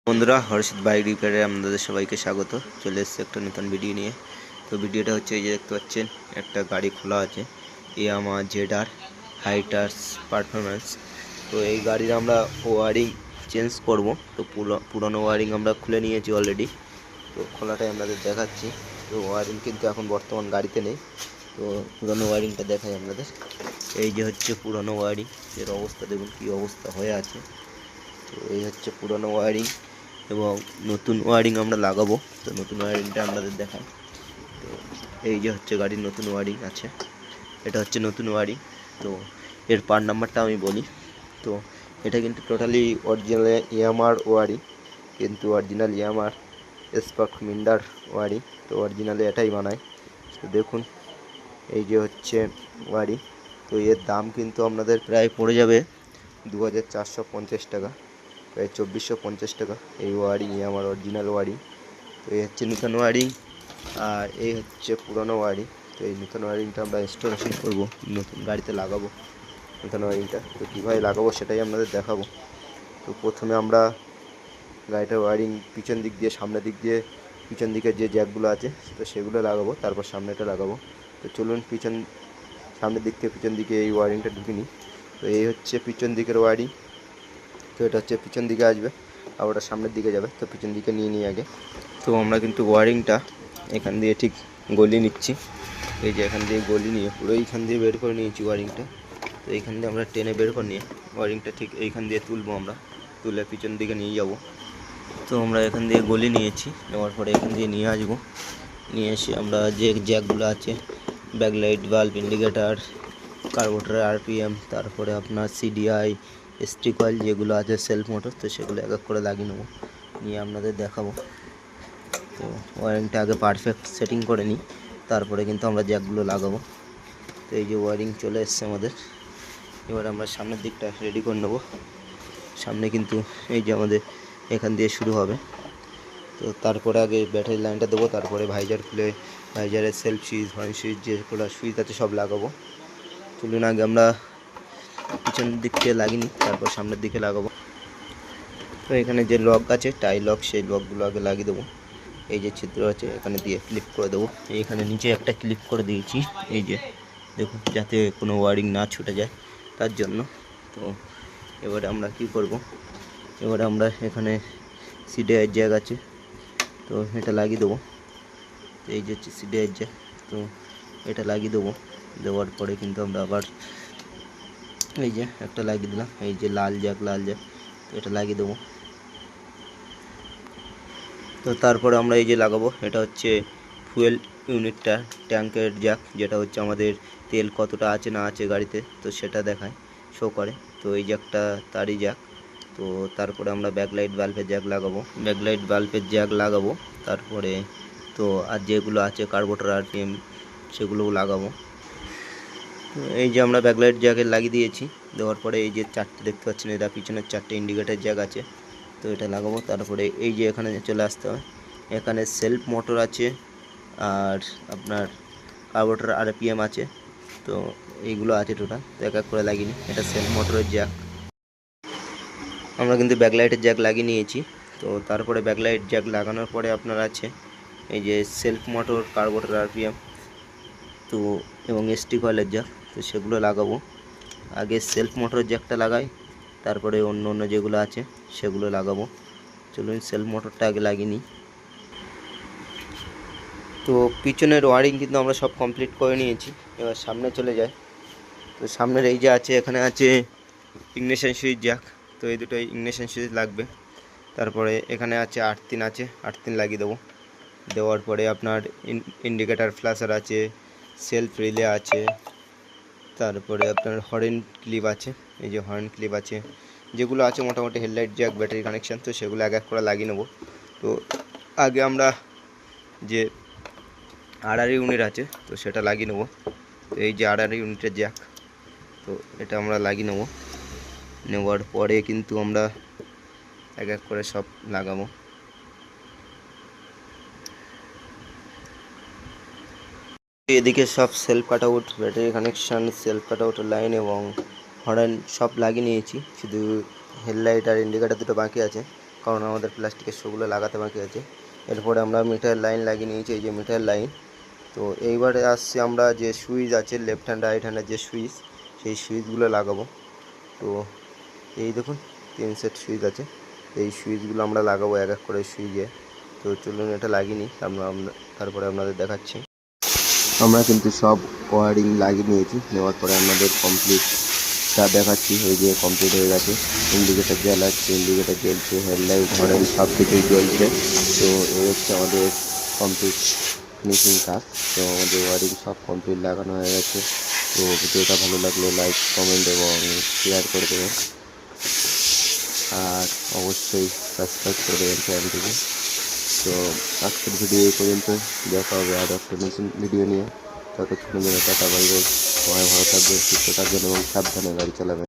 বন্ধুরা, হর্ষিত বাইক রিপেয়ারে আপনাদের সবাইকে স্বাগত। চলে এসেছে একটা নতুন ভিডিও নিয়ে। তো ভিডিওটা হচ্ছে এই যে দেখতে পাচ্ছেন, একটা গাড়ি খোলা আছে, ইয়ামাহা ZR হাইটার্স পারফরমেন্স। তো এই গাড়ির আমরা ওয়ারিং চেঞ্জ করব। তো পুরনো ওয়ারিং আমরা খুলে নিয়েছি অলরেডি। তো খোলাটাই আপনাদের দেখাচ্ছি। তো ওয়ারিং কিন্তু এখন বর্তমান গাড়িতে নেই। তো পুরনো ওয়ারিংটা দেখাই আপনাদের। এই যে হচ্ছে পুরনো ওয়ারিং, এর অবস্থা দেখুন কী অবস্থা হয়ে আছে। তো এই হচ্ছে পুরনো ওয়ারিং এবং নতুন ওয়ারিং আমরা লাগাবো। তো নতুন ওয়ারিংটা আপনাদের দেখাই। তো এই যে হচ্ছে গাড়ির নতুন ওয়ারিং আছে, এটা হচ্ছে নতুন ওয়ারিং। তো এর পার্ট নাম্বারটা আমি বলি। তো এটা কিন্তু টোটালি অরিজিনাল ইয়ামাহার ওয়ারিং, কিন্তু অরিজিনাল ইয়ামাহার স্পার্ক মিন্ডার ওয়ারিং। তো অরিজিনালি এটাই বানায়। তো দেখুন এই যে হচ্ছে ওয়ারিং। তো এর দাম কিন্তু আপনাদের প্রায় পড়ে যাবে 2450 টাকা, প্রায় 2450 টাকা এই ওয়ারিং, আমার অরিজিনাল ওয়ারিং। তো এই হচ্ছে নতুন ওয়ারিং আর এই হচ্ছে পুরনো ওয়ারিং। তো এই নতুন ওয়ারিংটা আমরা ইনস্টলেশন করব, নতুন গাড়িতে লাগাবো নতুন ওয়ারিংটা। তো কীভাবে লাগাবো সেটাই আপনাদের দেখাবো। তো প্রথমে আমরা গাড়িটার ওয়ারিং পিছন দিক দিয়ে, সামনের দিক দিয়ে, পিছন দিকের যে জ্যাকগুলো আছে তো সেগুলো লাগাবো, তারপর সামনেটা লাগাবো। তো চলুন সামনের দিক থেকে পিছন দিকে এই ওয়ারিংটা ঢুকে নিই। তো এই হচ্ছে পিছন দিকের ওয়ারিং। তো এটা হচ্ছে পিছন দিকে আসবে আর ওটা সামনের দিকে যাবে। তো পিছন দিকে নিয়ে আগে। তো আমরা কিন্তু ওয়ারিংটা এখান দিয়ে ঠিক গলিয়ে নিচ্ছি। এই যে এখান দিয়ে গলি নিয়ে পুরো এইখান দিয়ে বের করে নিয়েছি ওয়ারিংটা। তো এইখান দিয়ে আমরা টেনে বের করে নিয়ে ওয়ারিংটা ঠিক এইখান দিয়ে তুলবো, আমরা তুলে পিছন দিকে নিয়ে যাব। তো আমরা এখান দিয়ে গলি নিয়েছি, নেওয়ার পরে এখান দিয়ে নিয়ে আসবো। নিয়ে এসে আমরা যে জ্যাকগুলো আছে, backlight, bulb, indicator, carburettor, RPM, তারপরে আপনার CDI, স্টিক অয়েল যেগুলো আছে সেলফ মোটর, তো সেগুলো এক এক করে লাগিয়ে নেবো, নিয়ে আপনাদের দেখাবো। তো ওয়ারিংটা আগে পারফেক্ট সেটিং করে নিই, তারপরে কিন্তু আমরা জ্যাকগুলো লাগাবো। তো এই যে ওয়ারিং চলে এসছে আমাদের। এবার আমরা সামনের দিকটা রেডি করে নেবো। সামনে কিন্তু এই যে আমাদের এখান দিয়ে শুরু হবে। তো তারপরে আগে ব্যাটারি লাইনটা দেবো, তারপরে ভাইজার খুলে ভাইজারের সেলফ সুইচ, হর্ন সুইচ, যে খোলা সুইচ আছে সব লাগাবো। চলুন আগে আমরা পিছনের দিক থেকে লাগিয়ে নিই, তারপর সামনের দিকে লাগাবো। তো এখানে যে লক আছে, টাই লক, সেই লকগুলো আগে লাগিয়ে দেবো। এই যে ছিদ্র আছে এখানে দিয়ে ক্লিপ করে দেবো। এইখানে নিচে একটা ক্লিপ করে দিয়েছি, এই যে দেখুন, যাতে কোনো ওয়ারিং না ছুটে যায় তার জন্য। তো এবারে আমরা কি করব, এবারে আমরা এখানে CDI জ্যাক আছে, তো এটা লাগিয়ে দেবো। এই যে হচ্ছে CDI জ্যাক, তো এটা লাগিয়ে দেবো। দেওয়ার পরে কিন্তু আমরা আবার এই যে একটা লাগিয়ে দিলাম, এই যে লাল জ্যাক, তো এটা লাগিয়ে দেবো। তো তারপরে আমরা এই যে লাগাবো, এটা হচ্ছে ফুয়েল ইউনিটটা, ট্যাঙ্কের জ্যাক, যেটা হচ্ছে আমাদের তেল কতটা আছে না আছে গাড়িতে, তো সেটা দেখায়, শো করে। তো এই জ্যাকটা তারই জ্যাক। তো তারপরে আমরা ব্যাকলাইট বাল্বের জ্যাক লাগাবো। তারপরে তো আর যেগুলো আছে কার্বোরেটর, RPM, সেগুলোও লাগাবো। তো এই যে আমরা ব্যাকলাইট জ্যাকে লাগিয়ে দিয়েছি। দেওয়ার পরে এই যে চারটে দেখতে পাচ্ছেন, এরা পিছনের চারটে ইন্ডিকেটার জ্যাক আছে, তো এটা লাগাবো। তারপরে এই যে এখানে চলে আসতে হয়, এখানে সেলফ মোটর আছে আর আপনার কার্বোরেটর, RPM আছে। তো এইগুলো আছে টোটাল, তো এক এক করে লাগিয়ে নিই। এটা সেলফ মোটরের জ্যাক। আমরা কিন্তু ব্যাকলাইটের জ্যাক লাগিয়ে নিয়েছি। তো তারপরে ব্যাকলাইট জ্যাক লাগানোর পরে আপনার আছে এই যে সেলফ মোটর, কার্বোরেটর, RPM, তো এবং স্টিক অয়েলের জ্যাক, তো সেগুলো লাগাবো। আগে সেলফ মোটরের জ্যাকটা লাগাই, তারপরে অন্য যেগুলো আছে সেগুলো লাগাবো। চলুন সেলফ মোটরটা আগে লাগিয়ে নিই। তো পিছনের ওয়ারিং কিন্তু আমরা সব কমপ্লিট করে নিয়েছি। এবার সামনে চলে যায়। তো সামনের এই যে আছে, এখানে আছে ইগনিশন সুইচ জ্যাক, তো এই দুটো ইগনিশন সুইচ লাগবে। তারপরে এখানে আছে 8 আছে, 8 লাগিয়ে দেবো। দেওয়ার পরে আপনার ইন্ডিকেটার ফ্ল্যাশার আছে, সেলফ রিলে আছে, তারপরে আপনার হর্ন ক্লিপ আছে, এই যে হর্ন ক্লিপ আছে, যেগুলো আছে মোটামুটি হেডলাইট জ্যাক, ব্যাটারি কানেকশান, তো সেগুলো এক এক করে লাগিয়ে নেবো। তো আগে আমরা যে RR ইউনিট আছে তো সেটা লাগিয়ে নেবো। তো এই যে RR ইউনিটের জ্যাক, তো এটা আমরা লাগিয়ে নেওয়ার পরে কিন্তু আমরা এক এক করে সব লাগাবো। এদিকে সব self cut out, battery connection, self cut আউটের লাইন এবং হর্ন সব লাগিয়ে নিয়েছি, শুধু হেডলাইট আর ইন্ডিকেটার দুটো বাকি আছে। কারণ আমাদের প্লাস্টিকের শোগুলো লাগাতে বাকি আছে। এরপরে আমরা মিটার লাইন লাগিয়ে নিয়েছি, এই যে মিটার লাইন। তো এইবারে আসছি আমরা যে সুইচ আছে লেফট হ্যান্ড রাইট হ্যান্ডের যে সুইচ, সেই সুইচগুলো লাগাবো। তো এই দেখুন 3 সেট সুইচ আছে, এই সুইচগুলো আমরা লাগাবো এক এক করে সুইচে। তো চলুন এটা লাগিয়ে নিই, তারপরে আপনাদের দেখাচ্ছি। আমরা কিন্তু সব ওয়ারিং লাগিয়ে নিয়েছি, নেওয়ার পরে আপনাদের কমপ্লিটটা দেখাচ্ছি। এই যে কমপ্লিট হয়ে গেছে, ইন্ডিকেটার জ্বালাচ্ছে, ইন্ডিকেটার জ্বলছে, হেডলাইট হর্ন সব কিছুই জ্বলছে। তো এই হচ্ছে আমাদের কমপ্লিট ফিনিশিং কাজ। তো আমাদের ওয়ারিং সব কমপ্লিট লাগানো হয়ে গেছে। তো ভিডিওটা ভালো লাগলে লাইক কমেন্ট এবং শেয়ার করে দেবেন, আর অবশ্যই সাবস্ক্রাইব করে দেবেন চ্যানেলটিকে। তো আজকের ভিডিও এই পর্যন্ত, দেখা হবে আর একটা নতুন ভিডিও নিয়ে। ততক্ষণের জন্য টাটা, বাই বাই। সবাই ভালো থাকবেন, সুস্থ থাকবেন এবং সাবধানে গাড়ি চালাবেন।